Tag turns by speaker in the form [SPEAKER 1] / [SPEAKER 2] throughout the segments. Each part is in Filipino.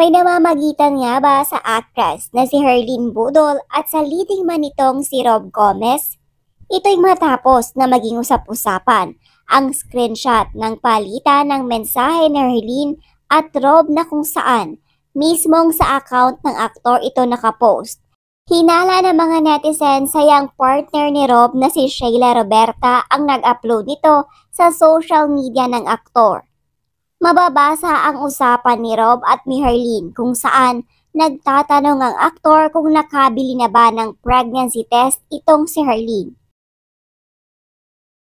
[SPEAKER 1] May namamagitan nga ba sa actress na si Herlyn Budol at sa leading man nitong si Rob Gomez? Ito'y matapos na maging usap-usapan ang screenshot ng palitan ng mensahe ni Herlyn at Rob na kung saan mismong sa account ng aktor ito nakapost. Hinala ng mga netizen sa yang partner ni Rob na si Sheila Roberta ang nag-upload nito sa social media ng aktor. Mababasa ang usapan ni Rob at ni Herlyn kung saan nagtatanong ang aktor kung nakabili na ba ng pregnancy test itong si Herlyn.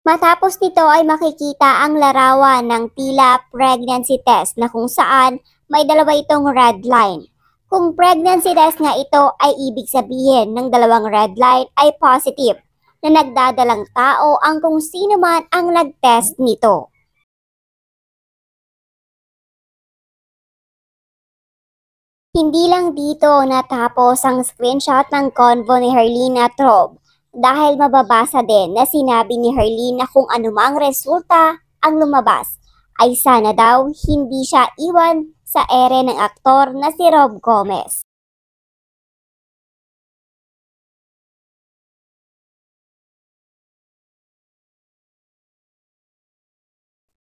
[SPEAKER 1] Matapos nito ay makikita ang larawan ng tila pregnancy test na kung saan may dalawa itong red line. Kung pregnancy test nga ito ay ibig sabihin ng dalawang red line ay positive na nagdadalang tao ang kung sino man ang nag-test nito. Hindi lang dito natapos ang screenshot ng convo ni Herlyn at Rob dahil mababasa din na sinabi ni Herlyn na kung anumang resulta ang lumabas ay sana daw hindi siya iwan sa ere ng aktor na si Rob Gomez.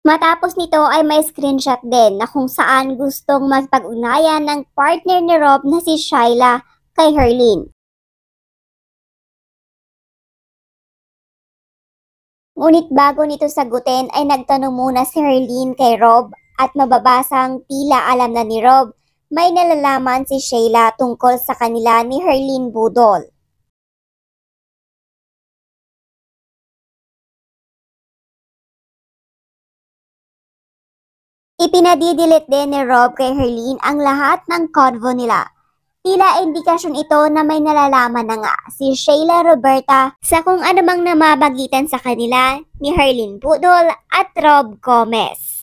[SPEAKER 1] Matapos nito ay may screenshot din na kung saan gustong magpag-ugnayan ng partner ni Rob na si Sheila kay Herlyn. Ngunit bago nito sagutin ay nagtanong muna si Herlyn kay Rob at mababasang tila alam na ni Rob may nalalaman si Sheila tungkol sa kanila ni Herlyn Budol. Ipinadidelete din ni Rob kay Herlyn ang lahat ng convo nila. Tila indikasyon ito na may nalalaman na nga si Sheila Roberta sa kung anumang namabagitan sa kanila ni Herlyn Budol at Rob Gomez.